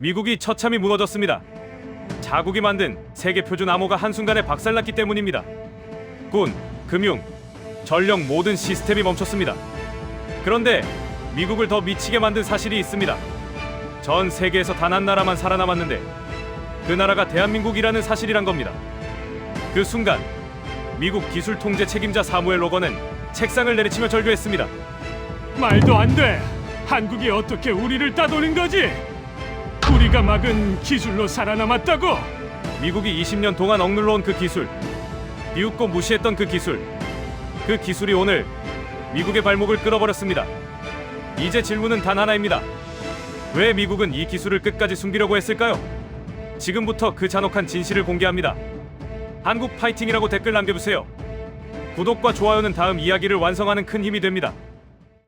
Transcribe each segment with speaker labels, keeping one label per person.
Speaker 1: 미국이 처참히 무너졌습니다. 자국이 만든 세계 표준 암호가 한순간에 박살났기 때문입니다. 군, 금융, 전력 모든 시스템이 멈췄습니다. 그런데 미국을 더 미치게 만든 사실이 있습니다. 전 세계에서 단 한 나라만 살아남았는데 그 나라가 대한민국이라는 사실이란 겁니다. 그 순간 미국 기술 통제 책임자 사무엘 로건은 책상을 내리치며 절규했습니다.
Speaker 2: 말도 안 돼. 한국이 어떻게 우리를 따돌린 거지? 우리가 막은 기술로 살아남았다고?
Speaker 1: 미국이 20년 동안 억눌러온 그 기술, 비웃고 무시했던 그 기술이 오늘 미국의 발목을 끌어버렸습니다. 이제 질문은 단 하나입니다. 왜 미국은 이 기술을 끝까지 숨기려고 했을까요? 지금부터 그 잔혹한 진실을 공개합니다. 한국 파이팅이라고 댓글 남겨주세요. 구독과 좋아요는 다음 이야기를 완성하는 큰 힘이 됩니다.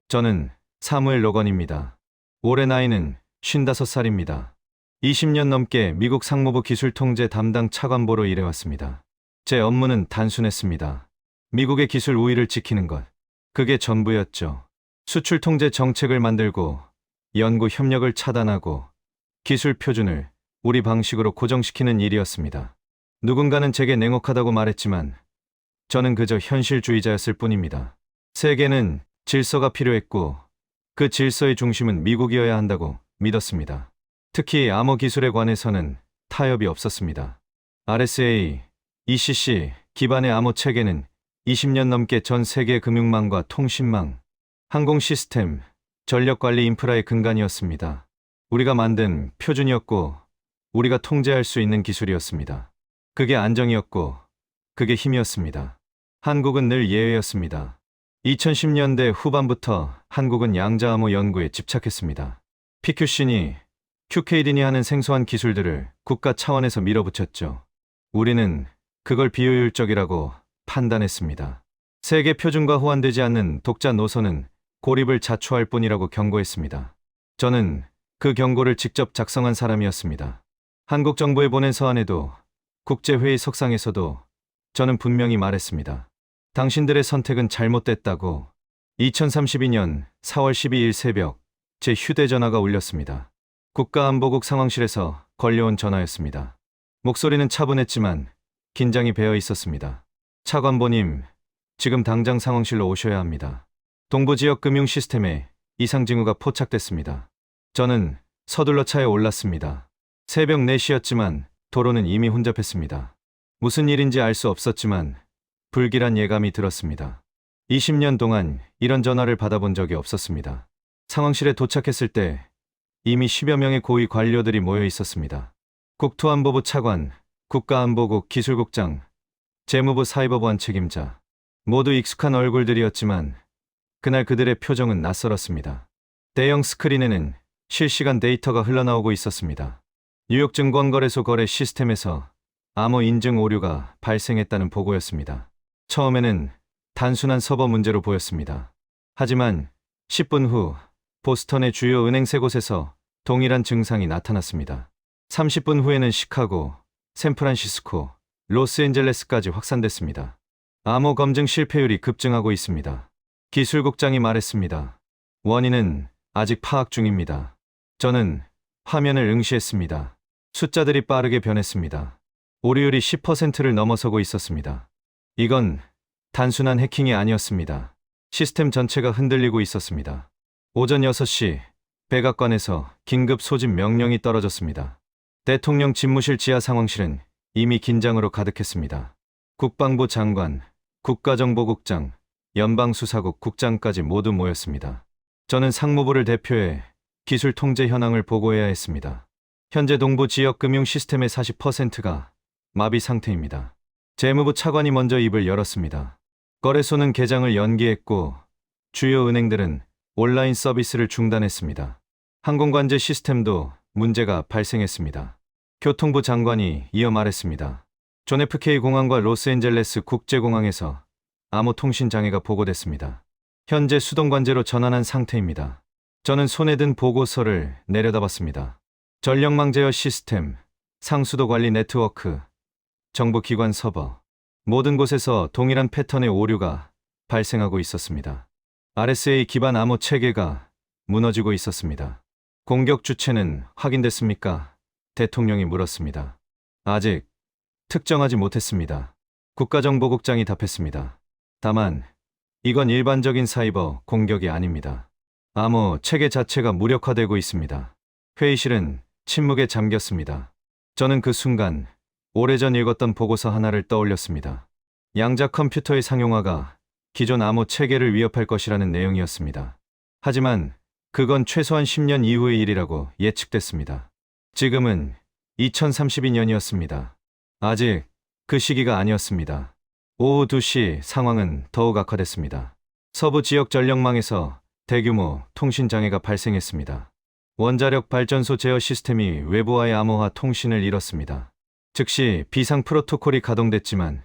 Speaker 3: 저는 사무엘 로건입니다. 올해 나이는 55살입니다. 20년 넘게 미국 상무부 기술통제 담당 차관보로 일해왔습니다. 제 업무는 단순했습니다. 미국의 기술 우위를 지키는 것. 그게 전부였죠. 수출 통제 정책을 만들고 연구 협력을 차단하고 기술 표준을 우리 방식으로 고정시키는 일이었습니다. 누군가는 제게 냉혹하다고 말했지만 저는 그저 현실주의자였을 뿐입니다. 세계는 질서가 필요했고 그 질서의 중심은 미국이어야 한다고 믿었습니다. 특히 암호 기술에 관해서는 타협이 없었습니다. RSA, ECC 기반의 암호 체계는 20년 넘게 전 세계 금융망과 통신망, 항공 시스템, 전력관리 인프라의 근간이었습니다. 우리가 만든 표준이었고 우리가 통제할 수 있는 기술이었습니다. 그게 안정이었고 그게 힘이었습니다. 한국은 늘 예외였습니다. 2010년대 후반부터 한국은 양자암호 연구에 집착했습니다. PQC니 QKD니 하는 생소한 기술들을 국가 차원에서 밀어붙였죠. 우리는 그걸 비효율적이라고 판단했습니다. 세계 표준과 호환되지 않는 독자 노선은 고립을 자초할 뿐이라고 경고했습니다. 저는 그 경고를 직접 작성한 사람이었습니다. 한국 정부에 보낸 서한에도 국제회의 석상에서도 저는 분명히 말했습니다. 당신들의 선택은 잘못됐다고. 2032년 4월 12일 새벽 제 휴대전화가 울렸습니다. 국가안보국 상황실에서 걸려온 전화였습니다. 목소리는 차분했지만 긴장이 배어 있었습니다. 차관보님, 지금 당장 상황실로 오셔야 합니다. 동부지역 금융 시스템에 이상 징후가 포착됐습니다. 저는 서둘러 차에 올랐습니다. 새벽 4시였지만 도로는 이미 혼잡했습니다. 무슨 일인지 알 수 없었지만 불길한 예감이 들었습니다. 20년 동안 이런 전화를 받아본 적이 없었습니다. 상황실에 도착했을 때 이미 10여 명의 고위 관료들이 모여 있었습니다. 국토안보부 차관, 국가안보국 기술국장, 재무부 사이버보안 책임자, 모두 익숙한 얼굴들이었지만 그날 그들의 표정은 낯설었습니다. 대형 스크린에는 실시간 데이터가 흘러나오고 있었습니다. 뉴욕 증권거래소 거래 시스템에서 암호 인증 오류가 발생했다는 보고였습니다. 처음에는 단순한 서버 문제로 보였습니다. 하지만 10분 후 보스턴의 주요 은행 3곳에서 동일한 증상이 나타났습니다. 30분 후에는 시카고, 샌프란시스코, 로스앤젤레스까지 확산됐습니다. 암호 검증 실패율이 급증하고 있습니다. 기술국장이 말했습니다. 원인은 아직 파악 중입니다. 저는 화면을 응시했습니다. 숫자들이 빠르게 변했습니다. 오류율이 10%를 넘어서고 있었습니다. 이건 단순한 해킹이 아니었습니다. 시스템 전체가 흔들리고 있었습니다. 오전 6시 백악관에서 긴급 소집 명령이 떨어졌습니다. 대통령 집무실 지하 상황실은 이미 긴장으로 가득했습니다. 국방부 장관, 국가정보국장, 연방수사국 국장까지 모두 모였습니다. 저는 상무부를 대표해 기술 통제 현황을 보고해야 했습니다. 현재 동부 지역 금융 시스템의 40%가 마비 상태입니다. 재무부 차관이 먼저 입을 열었습니다. 거래소는 개장을 연기했고 주요 은행들은 온라인 서비스를 중단했습니다. 항공관제 시스템도 문제가 발생했습니다. 교통부 장관이 이어 말했습니다. 존 FK 공항과 로스앤젤레스 국제공항에서 암호 통신 장애가 보고됐습니다. 현재 수동관제로 전환한 상태입니다. 저는 손에 든 보고서를 내려다봤습니다. 전력망 제어 시스템, 상수도 관리 네트워크, 정부기관 서버, 모든 곳에서 동일한 패턴의 오류가 발생하고 있었습니다. RSA 기반 암호 체계가 무너지고 있었습니다. 공격 주체는 확인됐습니까? 대통령이 물었습니다. 아직 특정하지 못했습니다. 국가정보국장이 답했습니다. 다만 이건 일반적인 사이버 공격이 아닙니다. 암호 체계 자체가 무력화되고 있습니다. 회의실은 침묵에 잠겼습니다. 저는 그 순간 오래전 읽었던 보고서 하나를 떠올렸습니다. 양자 컴퓨터의 상용화가 기존 암호 체계를 위협할 것이라는 내용이었습니다. 하지만 그건 최소한 10년 이후의 일이라고 예측됐습니다. 지금은 2032년이었습니다. 아직 그 시기가 아니었습니다. 오후 2시 상황은 더욱 악화됐습니다. 서부 지역 전력망에서 대규모 통신 장애가 발생했습니다. 원자력 발전소 제어 시스템이 외부와의 암호화 통신을 잃었습니다. 즉시 비상 프로토콜이 가동됐지만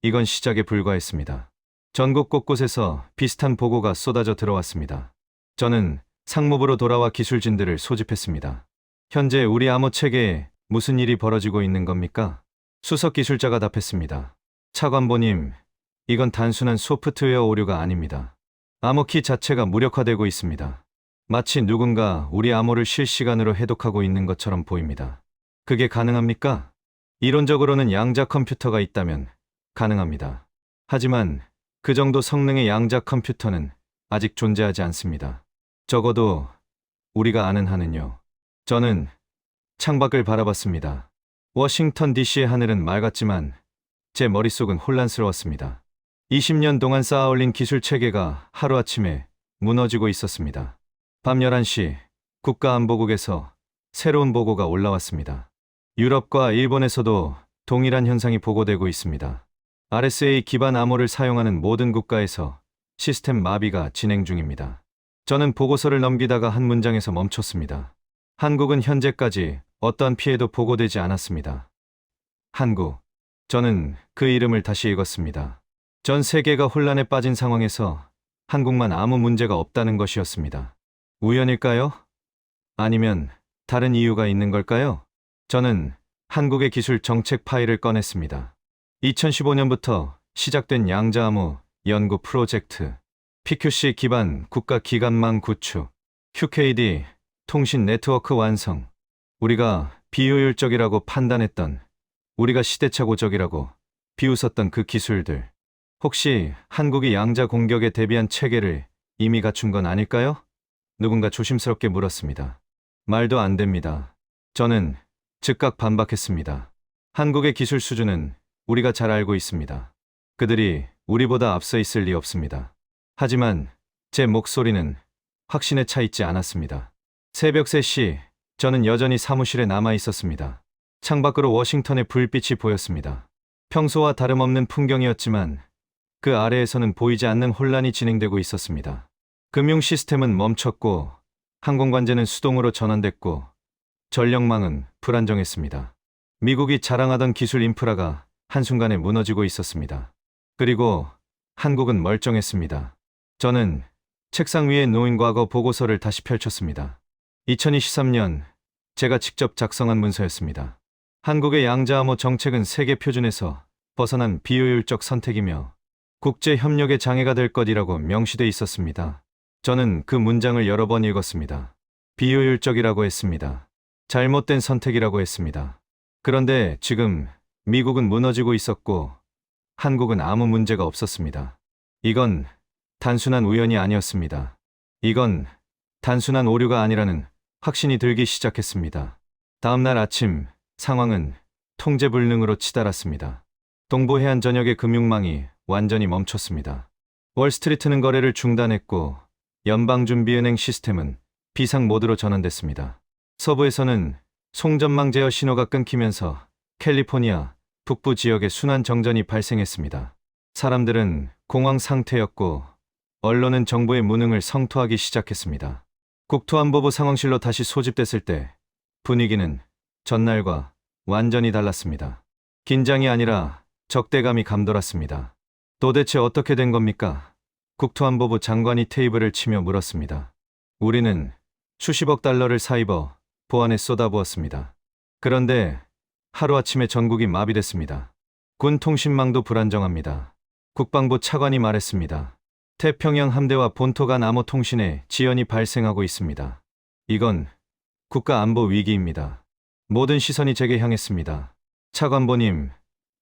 Speaker 3: 이건 시작에 불과했습니다. 전국 곳곳에서 비슷한 보고가 쏟아져 들어왔습니다. 저는 상무부로 돌아와 기술진들을 소집했습니다. 현재 우리 암호 체계에 무슨 일이 벌어지고 있는 겁니까? 수석 기술자가 답했습니다. 차관보님, 이건 단순한 소프트웨어 오류가 아닙니다. 암호키 자체가 무력화되고 있습니다. 마치 누군가 우리 암호를 실시간으로 해독하고 있는 것처럼 보입니다. 그게 가능합니까? 이론적으로는 양자 컴퓨터가 있다면 가능합니다. 하지만 그 정도 성능의 양자 컴퓨터는 아직 존재하지 않습니다. 적어도 우리가 아는 한은요. 저는 창밖을 바라봤습니다. 워싱턴 DC의 하늘은 맑았지만 제 머릿속은 혼란스러웠습니다. 20년 동안 쌓아올린 기술 체계가 하루아침에 무너지고 있었습니다. 밤 11시 국가안보국에서 새로운 보고가 올라왔습니다. 유럽과 일본에서도 동일한 현상이 보고되고 있습니다. RSA 기반 암호를 사용하는 모든 국가에서 시스템 마비가 진행 중입니다. 저는 보고서를 넘기다가 한 문장에서 멈췄습니다. 한국은 현재까지 어떠한 피해도 보고되지 않았습니다. 한국. 저는 그 이름을 다시 읽었습니다. 전 세계가 혼란에 빠진 상황에서 한국만 아무 문제가 없다는 것이었습니다. 우연일까요? 아니면 다른 이유가 있는 걸까요? 저는 한국의 기술 정책 파일을 꺼냈습니다. 2015년부터 시작된 양자암호 연구 프로젝트, PQC 기반 국가 기관망 구축, QKD 통신 네트워크 완성, 우리가 비효율적이라고 판단했던, 우리가 시대착오적이라고 비웃었던 그 기술들, 혹시 한국이 양자 공격에 대비한 체계를 이미 갖춘 건 아닐까요? 누군가 조심스럽게 물었습니다. 말도 안 됩니다. 저는 즉각 반박했습니다. 한국의 기술 수준은 우리가 잘 알고 있습니다. 그들이 우리보다 앞서 있을 리 없습니다. 하지만 제 목소리는 확신에 차 있지 않았습니다. 새벽 3시, 저는 여전히 사무실에 남아 있었습니다. 창밖으로 워싱턴의 불빛이 보였습니다. 평소와 다름없는 풍경이었지만 그 아래에서는 보이지 않는 혼란이 진행되고 있었습니다. 금융 시스템은 멈췄고 항공관제는 수동으로 전환됐고 전력망은 불안정했습니다. 미국이 자랑하던 기술 인프라가 한순간에 무너지고 있었습니다. 그리고 한국은 멀쩡했습니다. 저는 책상 위에 놓인 과거 보고서를 다시 펼쳤습니다. 2023년 제가 직접 작성한 문서였습니다. 한국의 양자암호 정책은 세계 표준에서 벗어난 비효율적 선택이며 국제 협력의 장애가 될 것이라고 명시돼 있었습니다. 저는 그 문장을 여러 번 읽었습니다. 비효율적이라고 했습니다. 잘못된 선택이라고 했습니다. 그런데 지금 미국은 무너지고 있었고 한국은 아무 문제가 없었습니다. 이건 단순한 우연이 아니었습니다. 이건 단순한 오류가 아니라는 확신이 들기 시작했습니다. 다음 날 아침 상황은 통제불능으로 치달았습니다. 동부 해안 전역의 금융망이 완전히 멈췄습니다. 월스트리트는 거래를 중단했고 연방준비은행 시스템은 비상 모드로 전환됐습니다. 서부에서는 송전망 제어 신호가 끊기면서 캘리포니아 북부 지역에 순환 정전이 발생했습니다. 사람들은 공황 상태였고 언론은 정부의 무능을 성토하기 시작했습니다. 국토안보부 상황실로 다시 소집됐을 때 분위기는 전날과 완전히 달랐습니다. 긴장이 아니라 적대감이 감돌았습니다. 도대체 어떻게 된 겁니까? 국토안보부 장관이 테이블을 치며 물었습니다. 우리는 수십억 달러를 사이버 보안에 쏟아부었습니다. 그런데 하루아침에 전국이 마비됐습니다. 군 통신망도 불안정합니다. 국방부 차관이 말했습니다. 태평양 함대와 본토 간 암호 통신에 지연이 발생하고 있습니다. 이건 국가 안보 위기입니다. 모든 시선이 제게 향했습니다. 차관보님,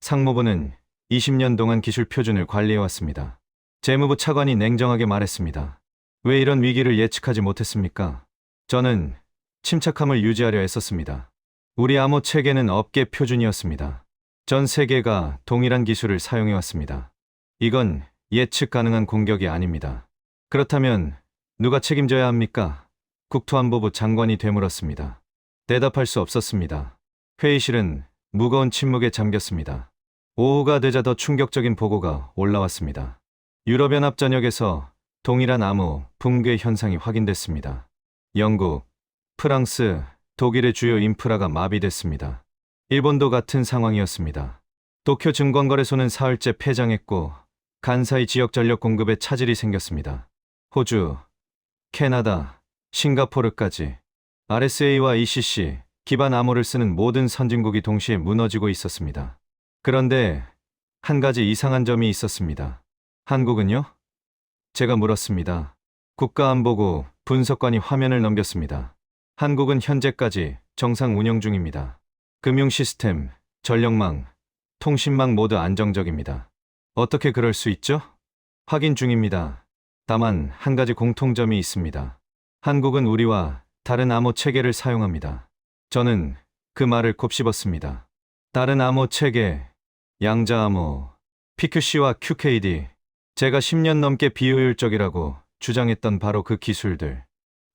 Speaker 3: 상무부는 20년 동안 기술 표준을 관리해왔습니다. 재무부 차관이 냉정하게 말했습니다. 왜 이런 위기를 예측하지 못했습니까? 저는 침착함을 유지하려 애썼습니다. 우리 암호 체계는 업계 표준이었습니다. 전 세계가 동일한 기술을 사용해왔습니다. 이건 예측 가능한 공격이 아닙니다. 그렇다면 누가 책임져야 합니까? 국토안보부 장관이 되물었습니다. 대답할 수 없었습니다. 회의실은 무거운 침묵에 잠겼습니다. 오후가 되자 더 충격적인 보고가 올라왔습니다. 유럽연합 전역에서 동일한 암호 붕괴 현상이 확인됐습니다. 영국, 프랑스, 독일의 주요 인프라가 마비됐습니다. 일본도 같은 상황이었습니다. 도쿄 증권거래소는 사흘째 폐장했고 간사이 지역 전력 공급에 차질이 생겼습니다. 호주, 캐나다, 싱가포르까지 RSA와 ECC 기반 암호를 쓰는 모든 선진국이 동시에 무너지고 있었습니다. 그런데 한 가지 이상한 점이 있었습니다. 한국은요? 제가 물었습니다. 국가안보국 분석관이 화면을 넘겼습니다. 한국은 현재까지 정상 운영 중입니다. 금융 시스템, 전력망, 통신망 모두 안정적입니다. 어떻게 그럴 수 있죠? 확인 중입니다. 다만 한 가지 공통점이 있습니다. 한국은 우리와 다른 암호 체계를 사용합니다. 저는 그 말을 곱씹었습니다. 다른 암호 체계, 양자암호, PQC와 QKD, 제가 10년 넘게 비효율적이라고 주장했던 바로 그 기술들.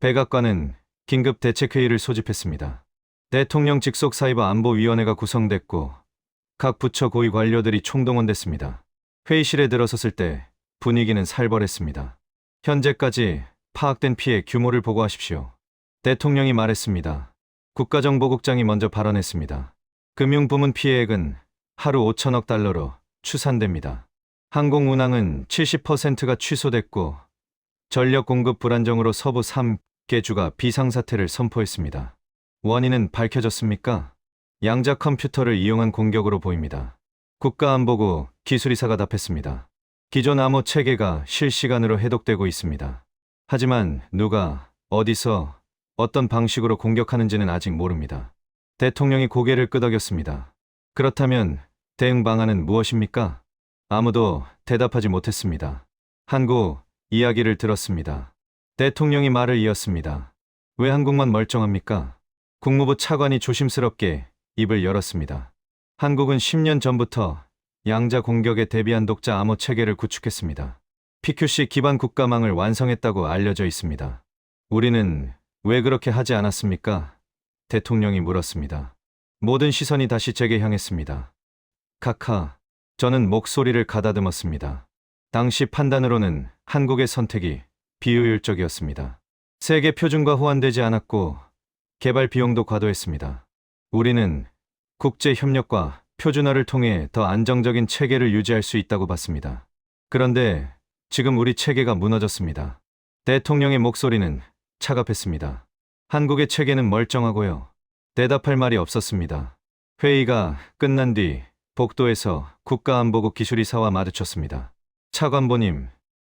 Speaker 3: 백악관은 긴급 대책회의를 소집했습니다. 대통령 직속 사이버 안보위원회가 구성됐고 각 부처 고위 관료들이 총동원됐습니다. 회의실에 들어섰을 때 분위기는 살벌했습니다. 현재까지 파악된 피해 규모를 보고하십시오. 대통령이 말했습니다. 국가정보국장이 먼저 발언했습니다. 금융부문 피해액은 하루 5천억 달러로 추산됩니다. 항공운항은 70%가 취소됐고 전력 공급 불안정으로 서부 3개 주가 비상사태를 선포했습니다. 원인은 밝혀졌습니까? 양자 컴퓨터를 이용한 공격으로 보입니다. 국가안보국 기술이사가 답했습니다. 기존 암호 체계가 실시간으로 해독되고 있습니다. 하지만 누가, 어디서, 어떤 방식으로 공격하는지는 아직 모릅니다. 대통령이 고개를 끄덕였습니다. 그렇다면 대응 방안은 무엇입니까? 아무도 대답하지 못했습니다. 한국 이야기를 들었습니다. 대통령이 말을 이었습니다. 왜 한국만 멀쩡합니까? 국무부 차관이 조심스럽게 입을 열었습니다. 한국은 10년 전부터 양자 공격에 대비한 독자 암호 체계를 구축했습니다. PQC 기반 국가망을 완성했다고 알려져 있습니다. 우리는 왜 그렇게 하지 않았습니까? 대통령이 물었습니다. 모든 시선이 다시 제게 향했습니다. 카카, 저는 목소리를 가다듬었습니다. 당시 판단으로는 한국의 선택이 비효율적이었습니다. 세계 표준과 호환되지 않았고 개발 비용도 과도했습니다. 우리는 국제 협력과 표준화를 통해 더 안정적인 체계를 유지할 수 있다고 봤습니다. 그런데 지금 우리 체계가 무너졌습니다. 대통령의 목소리는 차갑했습니다. 한국의 체계는 멀쩡하고요. 대답할 말이 없었습니다. 회의가 끝난 뒤 복도에서 국가안보국 기술이사와 마주쳤습니다. 차관보님,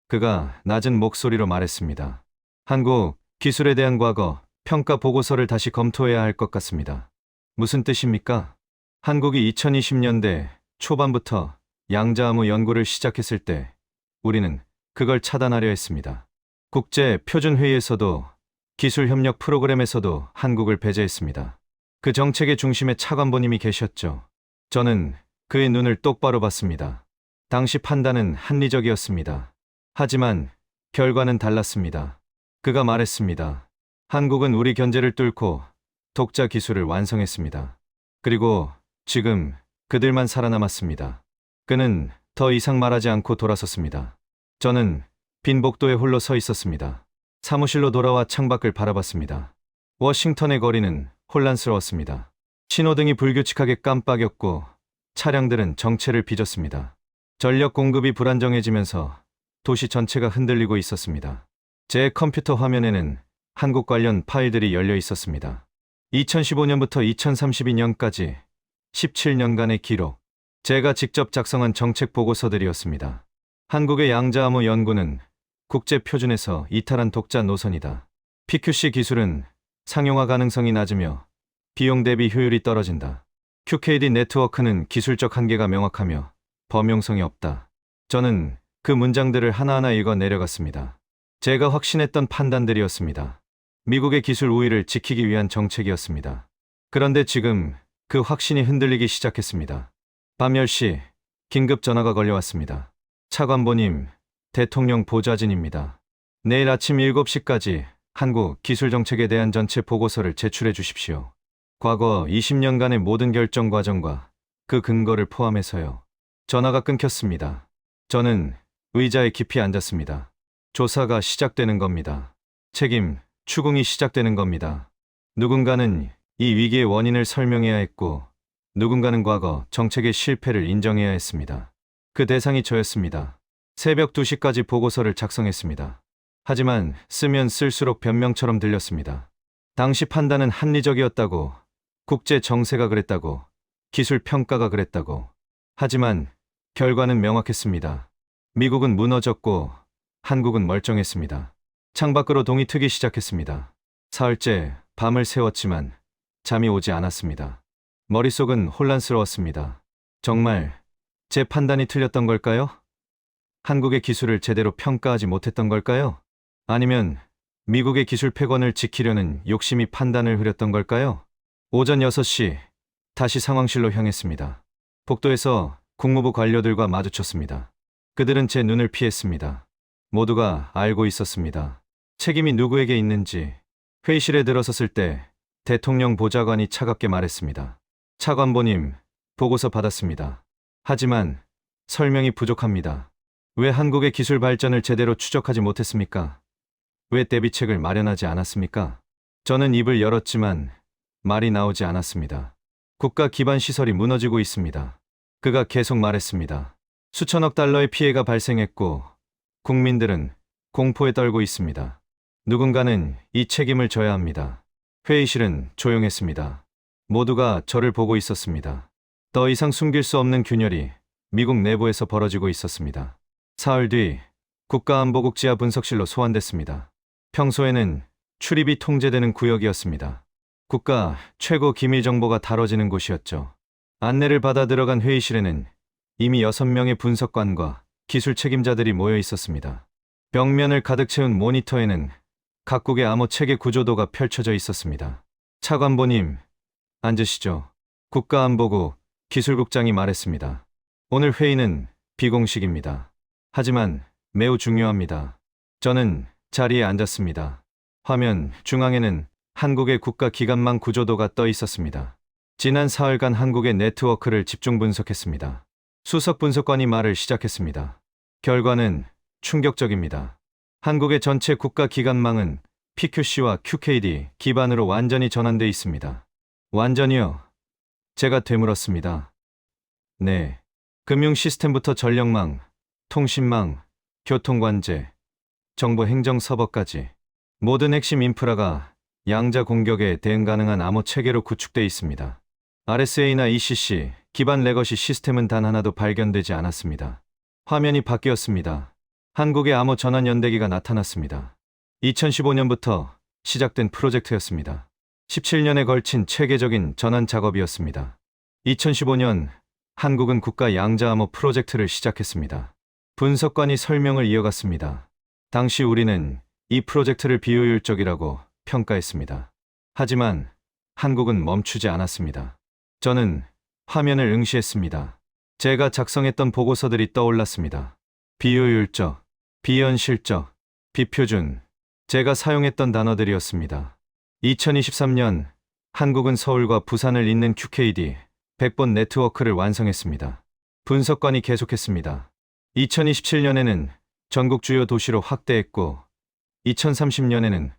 Speaker 3: 그가 낮은 목소리로 말했습니다. 한국 기술에 대한 과거 평가 보고서를 다시 검토해야 할 것 같습니다. 무슨 뜻입니까? 한국이 2020년대 초반부터 양자암호 연구를 시작했을 때 우리는 그걸 차단하려 했습니다. 국제 표준 회의에서도 기술 협력 프로그램에서도 한국을 배제했습니다. 그 정책의 중심에 차관보님이 계셨죠. 저는 그의 눈을 똑바로 봤습니다. 당시 판단은 합리적이었습니다. 하지만 결과는 달랐습니다. 그가 말했습니다. 한국은 우리 견제를 뚫고 독자 기술을 완성했습니다. 그리고 지금 그들만 살아남았습니다. 그는 더 이상 말하지 않고 돌아섰습니다. 저는 빈 복도에 홀로 서 있었습니다. 사무실로 돌아와 창밖을 바라봤습니다. 워싱턴의 거리는 혼란스러웠습니다. 신호등이 불규칙하게 깜빡였고 차량들은 정체를 빚었습니다. 전력 공급이 불안정해지면서 도시 전체가 흔들리고 있었습니다. 제 컴퓨터 화면에는 한국 관련 파일들이 열려 있었습니다. 2015년부터 2032년까지 17년간의 기록, 제가 직접 작성한 정책 보고서들이었습니다. 한국의 양자암호 연구는 국제 표준에서 이탈한 독자 노선이다. PQC 기술은 상용화 가능성이 낮으며 비용 대비 효율이 떨어진다. QKD 네트워크는 기술적 한계가 명확하며 범용성이 없다. 저는 그 문장들을 하나하나 읽어 내려갔습니다. 제가 확신했던 판단들이었습니다. 미국의 기술 우위를 지키기 위한 정책이었습니다. 그런데 지금 그 확신이 흔들리기 시작했습니다. 밤 10시 긴급 전화가 걸려왔습니다. 차관보님, 대통령 보좌진입니다. 내일 아침 7시까지 한국 기술 정책에 대한 전체 보고서를 제출해 주십시오. 과거 20년간의 모든 결정 과정과 그 근거를 포함해서요. 전화가 끊겼습니다. 저는 의자에 깊이 앉았습니다. 조사가 시작되는 겁니다. 책임, 추궁이 시작되는 겁니다. 누군가는 이 위기의 원인을 설명해야 했고, 누군가는 과거 정책의 실패를 인정해야 했습니다. 그 대상이 저였습니다. 새벽 2시까지 보고서를 작성했습니다. 하지만 쓰면 쓸수록 변명처럼 들렸습니다. 당시 판단은 합리적이었다고, 국제 정세가 그랬다고, 기술 평가가 그랬다고. 하지만 결과는 명확했습니다. 미국은 무너졌고 한국은 멀쩡했습니다. 창밖으로 동이 트기 시작했습니다. 사흘째 밤을 새웠지만 잠이 오지 않았습니다. 머릿속은 혼란스러웠습니다. 정말 제 판단이 틀렸던 걸까요? 한국의 기술을 제대로 평가하지 못했던 걸까요? 아니면 미국의 기술 패권을 지키려는 욕심이 판단을 흐렸던 걸까요? 오전 6시 다시 상황실로 향했습니다. 복도에서 국무부 관료들과 마주쳤습니다. 그들은 제 눈을 피했습니다. 모두가 알고 있었습니다. 책임이 누구에게 있는지. 회의실에 들어섰을 때 대통령 보좌관이 차갑게 말했습니다. 차관보님, 보고서 받았습니다. 하지만 설명이 부족합니다. 왜 한국의 기술 발전을 제대로 추적하지 못했습니까? 왜 대비책을 마련하지 않았습니까? 저는 입을 열었지만 말이 나오지 않았습니다. 국가 기반 시설이 무너지고 있습니다. 그가 계속 말했습니다. 수천억 달러의 피해가 발생했고 국민들은 공포에 떨고 있습니다. 누군가는 이 책임을 져야 합니다. 회의실은 조용했습니다. 모두가 저를 보고 있었습니다. 더 이상 숨길 수 없는 균열이 미국 내부에서 벌어지고 있었습니다. 사흘 뒤 국가안보국 지하 분석실로 소환됐습니다. 평소에는 출입이 통제되는 구역이었습니다. 국가 최고 기밀 정보가 다뤄지는 곳이었죠. 안내를 받아 들어간 회의실에는 이미 6명의 분석관과 기술 책임자들이 모여 있었습니다. 벽면을 가득 채운 모니터에는 각국의 암호 체계 구조도가 펼쳐져 있었습니다. 차관보님, 앉으시죠. 국가안보국 기술국장이 말했습니다. 오늘 회의는 비공식입니다. 하지만 매우 중요합니다. 저는 자리에 앉았습니다. 화면 중앙에는 한국의 국가 기관망 구조도가 떠 있었습니다. 지난 사흘간 한국의 네트워크를 집중 분석했습니다. 수석 분석관이 말을 시작했습니다. 결과는 충격적입니다. 한국의 전체 국가 기관망은 PQC와 QKD 기반으로 완전히 전환돼 있습니다. 완전히요? 제가 되물었습니다. 네. 금융 시스템부터 전력망, 통신망, 교통관제, 정보행정 서버까지 모든 핵심 인프라가 양자 공격에 대응 가능한 암호 체계로 구축돼 있습니다. RSA나 ECC 기반 레거시 시스템은 단 하나도 발견되지 않았습니다. 화면이 바뀌었습니다. 한국의 암호 전환 연대기가 나타났습니다. 2015년부터 시작된 프로젝트였습니다. 17년에 걸친 체계적인 전환 작업이었습니다. 2015년 한국은 국가 양자 암호 프로젝트를 시작했습니다. 분석관이 설명을 이어갔습니다. 당시 우리는 이 프로젝트를 비효율적이라고 평가했습니다. 하지만 한국은 멈추지 않았습니다. 저는 화면을 응시했습니다. 제가 작성했던 보고서들이 떠올랐습니다. 비효율적, 비현실적, 비표준, 제가 사용했던 단어들이었습니다. 2023년 한국은 서울과 부산을 잇는 QKD 100번 네트워크를 완성했습니다. 분석관이 계속했습니다. 2027년에는 전국 주요 도시로 확대했고 2030년에는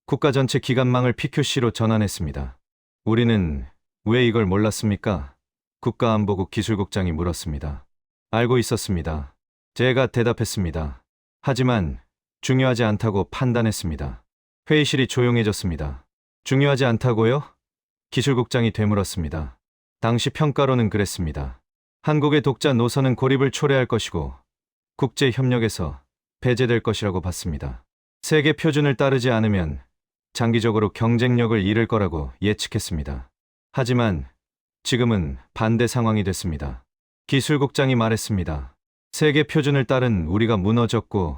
Speaker 3: 국가 전체 기관망을 PQC로 전환했습니다. 우리는 왜 이걸 몰랐습니까? 국가안보국 기술국장이 물었습니다. 알고 있었습니다. 제가 대답했습니다. 하지만 중요하지 않다고 판단했습니다. 회의실이 조용해졌습니다. 중요하지 않다고요? 기술국장이 되물었습니다. 당시 평가로는 그랬습니다. 한국의 독자 노선은 고립을 초래할 것이고 국제 협력에서 배제될 것이라고 봤습니다. 세계 표준을 따르지 않으면 장기적으로 경쟁력을 잃을 거라고 예측했습니다. 하지만 지금은 반대 상황이 됐습니다. 기술국장이 말했습니다. 세계 표준을 따른 우리가 무너졌고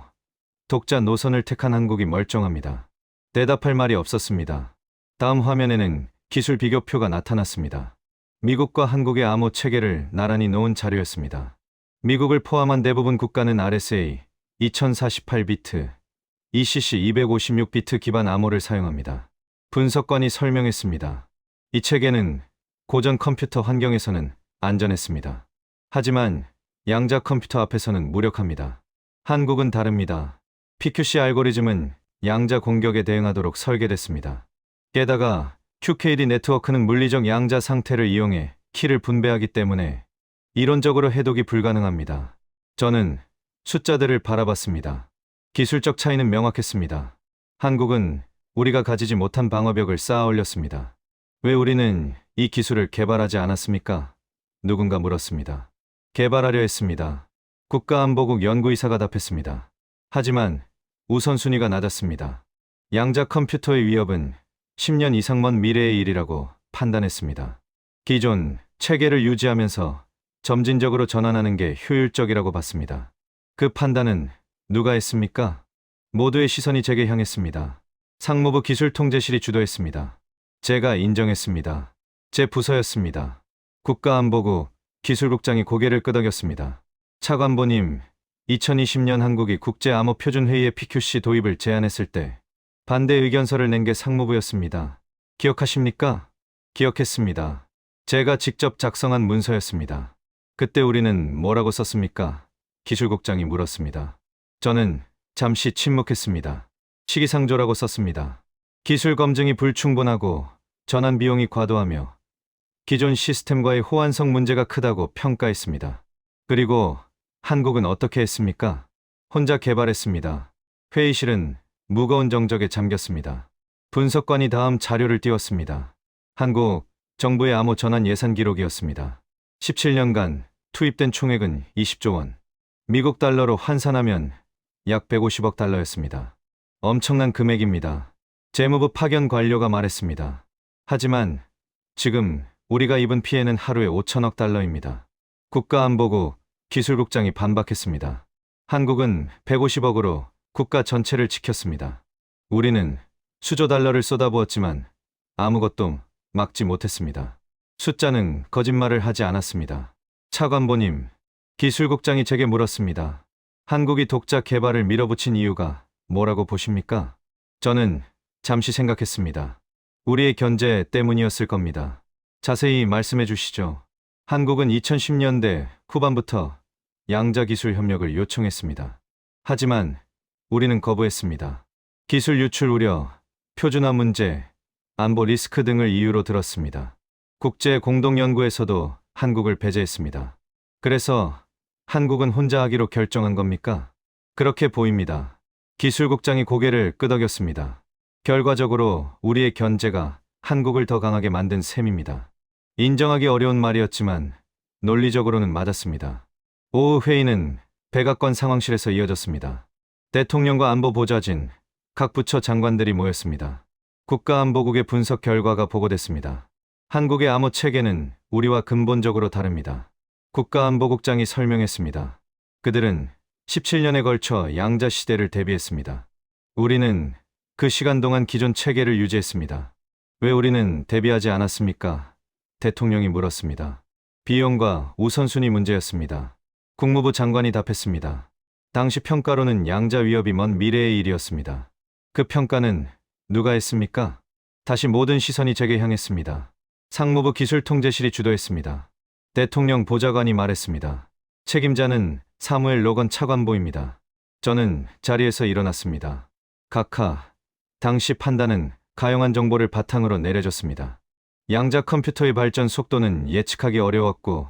Speaker 3: 독자 노선을 택한 한국이 멀쩡합니다. 대답할 말이 없었습니다. 다음 화면에는 기술 비교표가 나타났습니다. 미국과 한국의 암호 체계를 나란히 놓은 자료였습니다. 미국을 포함한 대부분 국가는 RSA 2048비트, ECC 256비트 기반 암호를 사용합니다. 분석관이 설명했습니다. 이 체계는 고전 컴퓨터 환경에서는 안전했습니다. 하지만 양자 컴퓨터 앞에서는 무력합니다. 한국은 다릅니다. PQC 알고리즘은 양자 공격에 대응하도록 설계됐습니다. 게다가 QKD 네트워크는 물리적 양자 상태를 이용해 키를 분배하기 때문에 이론적으로 해독이 불가능합니다. 저는 숫자들을 바라봤습니다. 기술적 차이는 명확했습니다. 한국은 우리가 가지지 못한 방어벽을 쌓아 올렸습니다. 왜 우리는 이 기술을 개발하지 않았습니까? 누군가 물었습니다. 개발하려 했습니다. 국가안보국 연구이사가 답했습니다. 하지만 우선순위가 낮았습니다. 양자 컴퓨터의 위협은 10년 이상 먼 미래의 일이라고 판단했습니다. 기존 체계를 유지하면서 점진적으로 전환하는 게 효율적이라고 봤습니다. 그 판단은 누가 했습니까? 모두의 시선이 제게 향했습니다. 상무부 기술통제실이 주도했습니다. 제가 인정했습니다. 제 부서였습니다. 국가안보국 기술국장이 고개를 끄덕였습니다. 차관보님, 2020년 한국이 국제암호표준회의에 PQC 도입을 제안했을 때 반대 의견서를 낸 게 상무부였습니다. 기억하십니까? 기억했습니다. 제가 직접 작성한 문서였습니다. 그때 우리는 뭐라고 썼습니까? 기술국장이 물었습니다. 저는 잠시 침묵했습니다. 시기상조라고 썼습니다. 기술 검증이 불충분하고 전환 비용이 과도하며 기존 시스템과의 호환성 문제가 크다고 평가했습니다. 그리고 한국은 어떻게 했습니까? 혼자 개발했습니다. 회의실은 무거운 정적에 잠겼습니다. 분석관이 다음 자료를 띄웠습니다. 한국 정부의 암호 전환 예산 기록이었습니다. 17년간 투입된 총액은 20조 원. 미국 달러로 환산하면 약 150억 달러였습니다. 엄청난 금액입니다. 재무부 파견 관료가 말했습니다. 하지만 지금 우리가 입은 피해는 하루에 5천억 달러입니다. 국가안보국 기술국장이 반박했습니다. 한국은 150억으로 국가 전체를 지켰습니다. 우리는 수조 달러를 쏟아부었지만 아무것도 막지 못했습니다. 숫자는 거짓말을 하지 않았습니다. 차관보님, 기술국장이 제게 물었습니다. 한국이 독자 개발을 밀어붙인 이유가 뭐라고 보십니까? 저는 잠시 생각했습니다. 우리의 견제 때문이었을 겁니다. 자세히 말씀해 주시죠. 한국은 2010년대 후반부터 양자 기술 협력을 요청했습니다. 하지만 우리는 거부했습니다. 기술 유출 우려, 표준화 문제, 안보 리스크 등을 이유로 들었습니다. 국제 공동연구에서도 한국을 배제했습니다. 그래서 한국은 혼자 하기로 결정한 겁니까? 그렇게 보입니다. 기술국장이 고개를 끄덕였습니다. 결과적으로 우리의 견제가 한국을 더 강하게 만든 셈입니다. 인정하기 어려운 말이었지만 논리적으로는 맞았습니다. 오후 회의는 백악관 상황실에서 이어졌습니다. 대통령과 안보보좌진, 각 부처 장관들이 모였습니다. 국가안보국의 분석 결과가 보고됐습니다. 한국의 암호 체계는 우리와 근본적으로 다릅니다. 국가안보국장이 설명했습니다. 그들은 17년에 걸쳐 양자 시대를 대비했습니다. 우리는 그 시간 동안 기존 체계를 유지했습니다. 왜 우리는 대비하지 않았습니까? 대통령이 물었습니다. 비용과 우선순위 문제였습니다. 국무부 장관이 답했습니다. 당시 평가로는 양자 위협이 먼 미래의 일이었습니다. 그 평가는 누가 했습니까? 다시 모든 시선이 제게 향했습니다. 상무부 기술통제실이 주도했습니다. 대통령 보좌관이 말했습니다. 책임자는 사무엘 로건 차관보입니다. 저는 자리에서 일어났습니다. 각하, 당시 판단은 가용한 정보를 바탕으로 내려졌습니다. 양자 컴퓨터의 발전 속도는 예측하기 어려웠고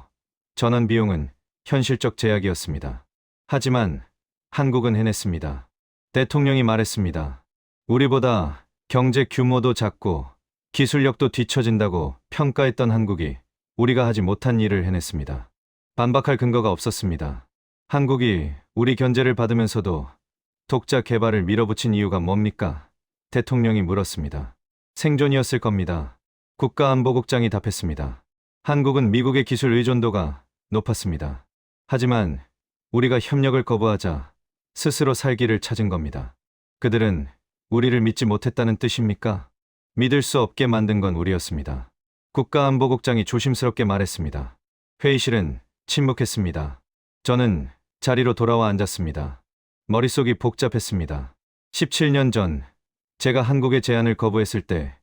Speaker 3: 전환 비용은 현실적 제약이었습니다. 하지만 한국은 해냈습니다. 대통령이 말했습니다. 우리보다 경제 규모도 작고 기술력도 뒤처진다고 평가했던 한국이 우리가 하지 못한 일을 해냈습니다. 반박할 근거가 없었습니다. 한국이 우리 견제를 받으면서도 독자 개발을 밀어붙인 이유가 뭡니까? 대통령이 물었습니다. 생존이었을 겁니다. 국가안보국장이 답했습니다. 한국은 미국의 기술 의존도가 높았습니다. 하지만 우리가 협력을 거부하자 스스로 살 길을 찾은 겁니다. 그들은 우리를 믿지 못했다는 뜻입니까? 믿을 수 없게 만든 건 우리였습니다. 국가안보국장이 조심스럽게 말했습니다. 회의실은 침묵했습니다. 저는 자리로 돌아와 앉았습니다. 머릿속이 복잡했습니다. 17년 전 제가 한국의 제안을 거부했을 때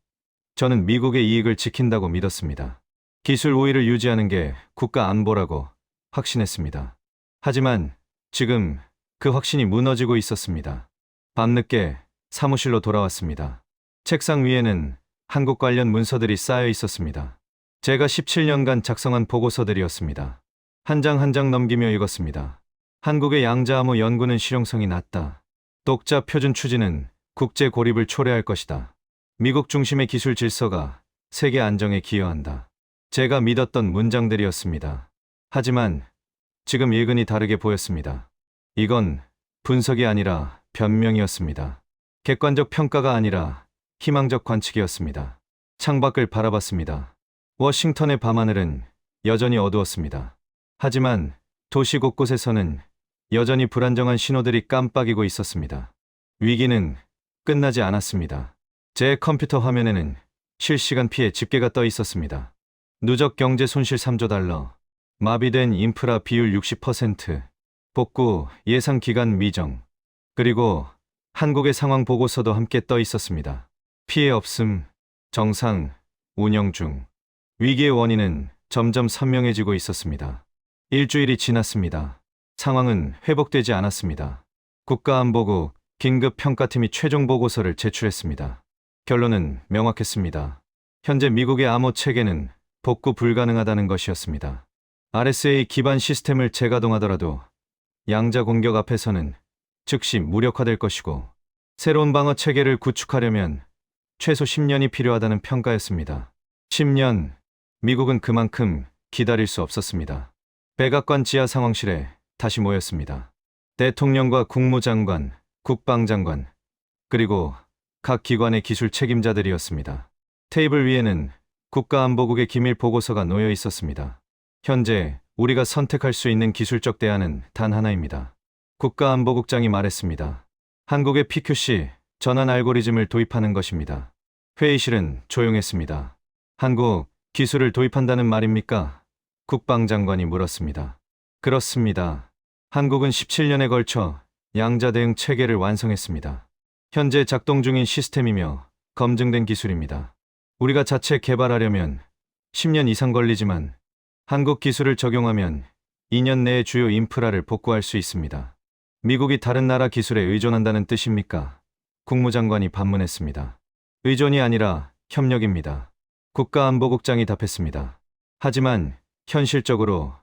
Speaker 3: 저는 미국의 이익을 지킨다고 믿었습니다. 기술 우위를 유지하는 게 국가 안보라고 확신했습니다. 하지만 지금 그 확신이 무너지고 있었습니다. 밤늦게 사무실로 돌아왔습니다. 책상 위에는 한국 관련 문서들이 쌓여 있었습니다. 제가 17년간 작성한 보고서들이었습니다. 한 장 한 장 넘기며 읽었습니다. 한국의 양자암호 연구는 실용성이 낮다. 독자 표준 추진은 국제 고립을 초래할 것이다. 미국 중심의 기술 질서가 세계 안정에 기여한다. 제가 믿었던 문장들이었습니다. 하지만 지금 읽으니 다르게 보였습니다. 이건 분석이 아니라 변명이었습니다. 객관적 평가가 아니라 희망적 관측이었습니다. 창밖을 바라봤습니다. 워싱턴의 밤하늘은 여전히 어두웠습니다. 하지만 도시 곳곳에서는 여전히 불안정한 신호들이 깜빡이고 있었습니다. 위기는 끝나지 않았습니다. 제 컴퓨터 화면에는 실시간 피해 집계가 떠 있었습니다. 누적 경제 손실 3조 달러, 마비된 인프라 비율 60%, 복구 예상 기간 미정, 그리고 한국의 상황 보고서도 함께 떠 있었습니다. 피해 없음, 정상, 운영 중. 위기의 원인은 점점 선명해지고 있었습니다. 일주일이 지났습니다. 상황은 회복되지 않았습니다. 국가안보국 긴급평가팀이 최종 보고서를 제출했습니다. 결론은 명확했습니다. 현재 미국의 암호 체계는 복구 불가능하다는 것이었습니다. RSA 기반 시스템을 재가동하더라도 양자 공격 앞에서는 즉시 무력화될 것이고 새로운 방어 체계를 구축하려면 최소 10년이 필요하다는 평가였습니다. 10년, 미국은 그만큼 기다릴 수 없었습니다. 백악관 지하 상황실에 다시 모였습니다. 대통령과 국무장관, 국방장관, 그리고 각 기관의 기술 책임자들이었습니다. 테이블 위에는 국가안보국의 기밀 보고서가 놓여 있었습니다. 현재 우리가 선택할 수 있는 기술적 대안은 단 하나입니다. 국가안보국장이 말했습니다. 한국의 PQC 전환 알고리즘을 도입하는 것입니다. 회의실은 조용했습니다. 한국 기술을 도입한다는 말입니까? 국방장관이 물었습니다. 그렇습니다. 한국은 17년에 걸쳐 양자 대응 체계를 완성했습니다. 현재 작동 중인 시스템이며 검증된 기술입니다. 우리가 자체 개발하려면 10년 이상 걸리지만 한국 기술을 적용하면 2년 내에 주요 인프라를 복구할 수 있습니다. 미국이 다른 나라 기술에 의존한다는 뜻입니까? 국무장관이 반문했습니다. 의존이 아니라 협력입니다. 국가안보국장이 답했습니다. 하지만 현실적으로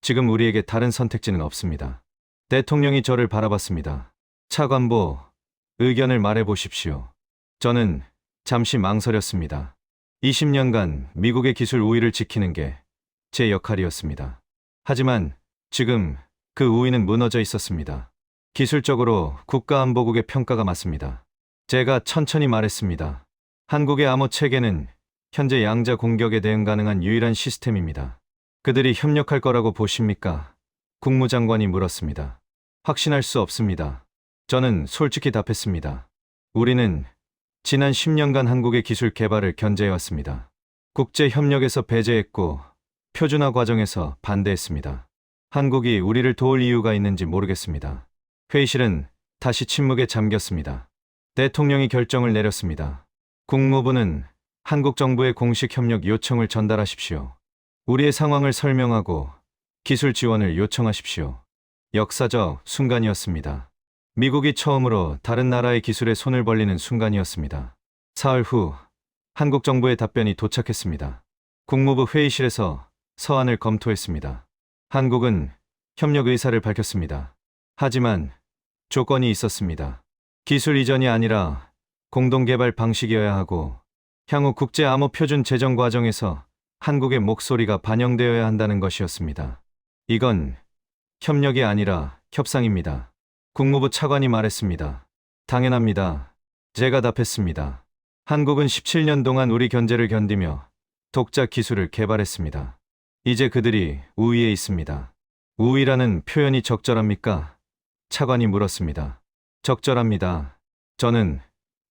Speaker 3: 지금 우리에게 다른 선택지는 없습니다. 대통령이 저를 바라봤습니다. 차관보, 의견을 말해보십시오. 저는 잠시 망설였습니다. 20년간 미국의 기술 우위를 지키는 게 제 역할이었습니다. 하지만 지금 그 우위는 무너져 있었습니다. 기술적으로 국가안보국의 평가가 맞습니다. 제가 천천히 말했습니다. 한국의 암호 체계는 현재 양자 공격에 대응 가능한 유일한 시스템입니다. 그들이 협력할 거라고 보십니까? 국무장관이 물었습니다. 확신할 수 없습니다. 저는 솔직히 답했습니다. 우리는 지난 10년간 한국의 기술 개발을 견제해왔습니다. 국제 협력에서 배제했고 표준화 과정에서 반대했습니다. 한국이 우리를 도울 이유가 있는지 모르겠습니다. 회의실은 다시 침묵에 잠겼습니다. 대통령이 결정을 내렸습니다. 국무부는 한국 정부의 공식 협력 요청을 전달하십시오. 우리의 상황을 설명하고 기술 지원을 요청하십시오. 역사적 순간이었습니다. 미국이 처음으로 다른 나라의 기술에 손을 벌리는 순간이었습니다. 사흘 후 한국 정부의 답변이 도착했습니다. 국무부 회의실에서 서한을 검토했습니다. 한국은 협력 의사를 밝혔습니다. 하지만 조건이 있었습니다. 기술 이전이 아니라 공동개발 방식이어야 하고 향후 국제 암호 표준 제정 과정에서 한국의 목소리가 반영되어야 한다는 것이었습니다. 이건 협력이 아니라 협상입니다. 국무부 차관이 말했습니다. 당연합니다. 제가 답했습니다. 한국은 17년 동안 우리 견제를 견디며 독자 기술을 개발했습니다. 이제 그들이 우위에 있습니다. 우위라는 표현이 적절합니까? 차관이 물었습니다. 적절합니다. 저는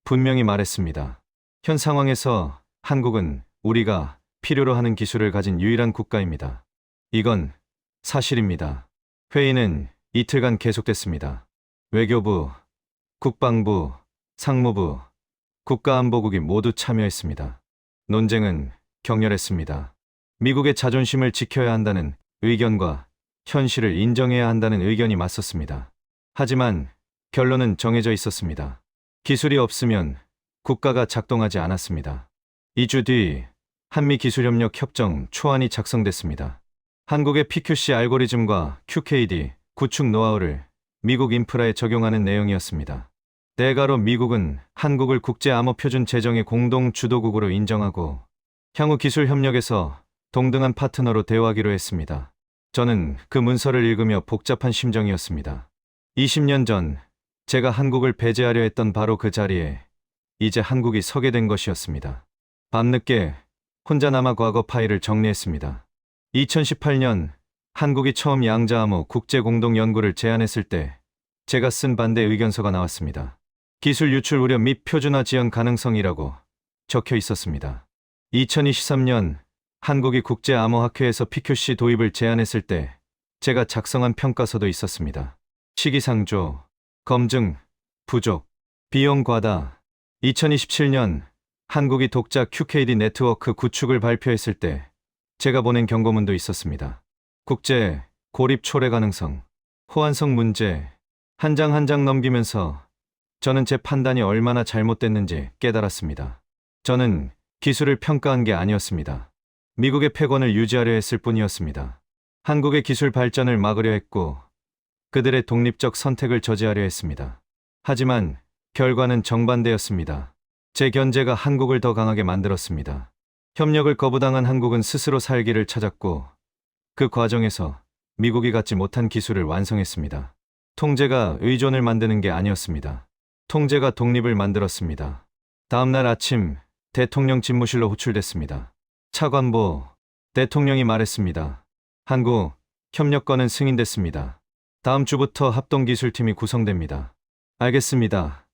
Speaker 3: 분명히 말했습니다. 현 상황에서 한국은 우리가 필요로 하는 기술을 가진 유일한 국가입니다. 이건 사실입니다. 회의는 이틀간 계속됐습니다. 외교부, 국방부, 상무부, 국가안보국이 모두 참여했습니다. 논쟁은 격렬했습니다. 미국의 자존심을 지켜야 한다는 의견과 현실을 인정해야 한다는 의견이 맞섰습니다. 하지만 결론은 정해져 있었습니다. 기술이 없으면 국가가 작동하지 않았습니다. 2주 뒤 한미기술협력 협정 초안이 작성됐습니다. 한국의 PQC 알고리즘과 QKD 구축 노하우를 미국 인프라에 적용하는 내용이었습니다. 대가로 미국은 한국을 국제암호표준 제정의 공동 주도국으로 인정하고 향후 기술 협력에서 동등한 파트너로 대우하기로 했습니다. 저는 그 문서를 읽으며 복잡한 심정이었습니다. 20년 전 제가 한국을 배제하려 했던 바로 그 자리에 이제 한국이 서게 된 것이었습니다. 밤늦게 혼자 남아 과거 파일을 정리했습니다. 2018년 한국이 처음 양자암호 국제공동연구를 제안했을 때 제가 쓴 반대 의견서가 나왔습니다. 기술 유출 우려 및 표준화 지연 가능성이라고 적혀 있었습니다. 2023년 한국이 국제암호학회에서 PQC 도입을 제안했을 때 제가 작성한 평가서도 있었습니다. 시기상조, 검증, 부족, 비용 과다. 2027년 한국이 독자 QKD 네트워크 구축을 발표했을 때 제가 보낸 경고문도 있었습니다. 국제, 고립 초래 가능성, 호환성 문제, 한 장 한 장 넘기면서 저는 제 판단이 얼마나 잘못됐는지 깨달았습니다. 저는 기술을 평가한 게 아니었습니다. 미국의 패권을 유지하려 했을 뿐이었습니다. 한국의 기술 발전을 막으려 했고 그들의 독립적 선택을 저지하려 했습니다. 하지만 결과는 정반대였습니다. 제 견제가 한국을 더 강하게 만들었습니다. 협력을 거부당한 한국은 스스로 살기를 찾았고 그 과정에서 미국이 갖지 못한 기술을 완성했습니다. 통제가 의존을 만드는 게 아니었습니다. 통제가 독립을 만들었습니다. 다음 날 아침 대통령 집무실로 호출됐습니다. 차관보 대통령이 말했습니다. 한국 협력권은 승인됐습니다. 다음 주부터 합동기술팀이 구성됩니다. 알겠습니다.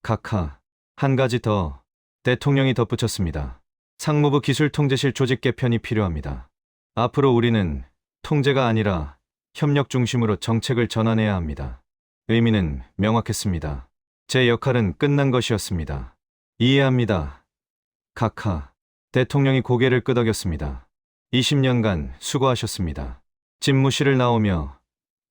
Speaker 3: 각하. 한 가지 더 대통령이 덧붙였습니다. 상무부 기술통제실 조직 개편이 필요합니다. 앞으로 우리는 통제가 아니라 협력 중심으로 정책을 전환해야 합니다. 의미는 명확했습니다. 제 역할은 끝난 것이었습니다. 이해합니다. 각하. 대통령이 고개를 끄덕였습니다. 20년간 수고하셨습니다. 집무실을 나오며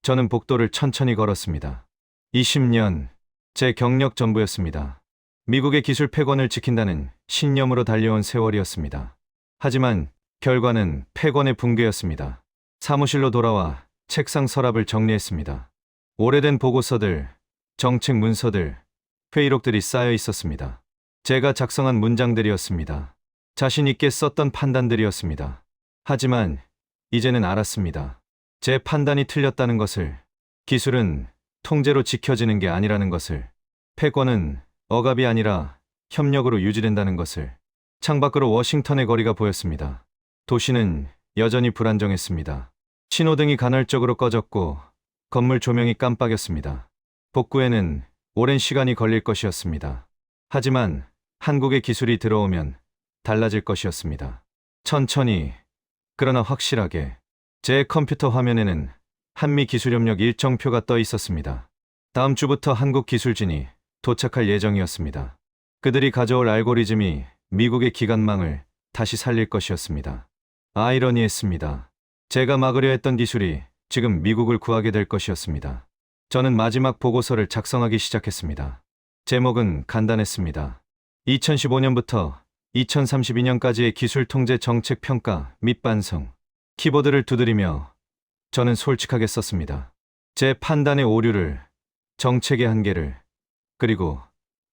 Speaker 3: 저는 복도를 천천히 걸었습니다. 20년, 제 경력 전부였습니다. 미국의 기술 패권을 지킨다는 신념으로 달려온 세월이었습니다. 하지만 결과는 패권의 붕괴였습니다. 사무실로 돌아와 책상 서랍을 정리했습니다. 오래된 보고서들, 정책 문서들, 회의록들이 쌓여 있었습니다. 제가 작성한 문장들이었습니다. 자신 있게 썼던 판단들이었습니다. 하지만 이제는 알았습니다. 제 판단이 틀렸다는 것을, 기술은 통제로 지켜지는 게 아니라는 것을, 패권은 억압이 아니라 협력으로 유지된다는 것을. 창밖으로 워싱턴의 거리가 보였습니다. 도시는 여전히 불안정했습니다. 신호등이 간헐적으로 꺼졌고 건물 조명이 깜빡였습니다. 복구에는 오랜 시간이 걸릴 것이었습니다. 하지만 한국의 기술이 들어오면 달라질 것이었습니다. 천천히, 그러나 확실하게. 제 컴퓨터 화면에는 한미 기술협력 일정표가 떠 있었습니다. 다음 주부터 한국 기술진이 도착할 예정이었습니다. 그들이 가져올 알고리즘이 미국의 기관망을 다시 살릴 것이었습니다. 아이러니했습니다. 제가 막으려 했던 기술이 지금 미국을 구하게 될 것이었습니다. 저는 마지막 보고서를 작성하기 시작했습니다. 제목은 간단했습니다. 2015년부터 2032년까지의 기술 통제 정책 평가 및 반성. 키보드를 두드리며 저는 솔직하게 썼습니다. 제 판단의 오류를, 정책의 한계를, 그리고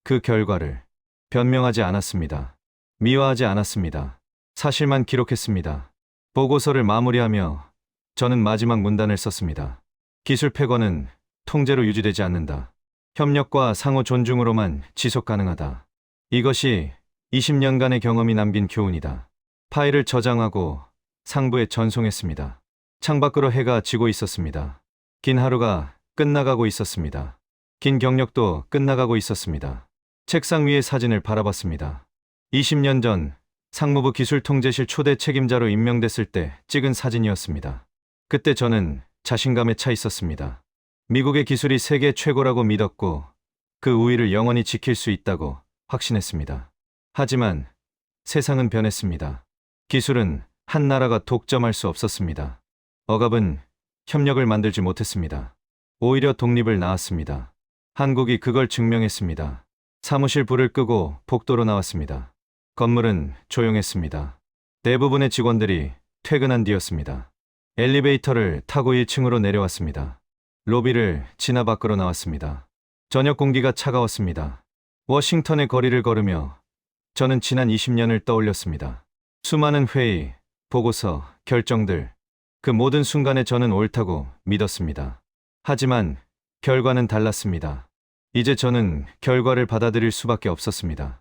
Speaker 3: 그 결과를 변명하지 않았습니다. 미화하지 않았습니다. 사실만 기록했습니다. 보고서를 마무리하며 저는 마지막 문단을 썼습니다. 기술 패권은 통제로 유지되지 않는다. 협력과 상호 존중으로만 지속 가능하다. 이것이 20년간의 경험이 남긴 교훈이다. 파일을 저장하고 상부에 전송했습니다. 창밖으로 해가 지고 있었습니다. 긴 하루가 끝나가고 있었습니다. 긴 경력도 끝나가고 있었습니다. 책상 위의 사진을 바라봤습니다. 20년 전 상무부 기술통제실 초대 책임자로 임명됐을 때 찍은 사진이었습니다. 그때 저는 자신감에 차 있었습니다. 미국의 기술이 세계 최고라고 믿었고 그 우위를 영원히 지킬 수 있다고 확신했습니다. 하지만 세상은 변했습니다. 기술은 한 나라가 독점할 수 없었습니다. 억압은 협력을 만들지 못했습니다. 오히려 독립을 낳았습니다. 한국이 그걸 증명했습니다. 사무실 불을 끄고 복도로 나왔습니다. 건물은 조용했습니다. 대부분의 직원들이 퇴근한 뒤였습니다. 엘리베이터를 타고 1층으로 내려왔습니다. 로비를 지나 밖으로 나왔습니다. 저녁 공기가 차가웠습니다. 워싱턴의 거리를 걸으며 저는 지난 20년을 떠올렸습니다. 수많은 회의, 보고서, 결정들, 그 모든 순간에 저는 옳다고 믿었습니다. 하지만 결과는 달랐습니다. 이제 저는 결과를 받아들일 수밖에 없었습니다.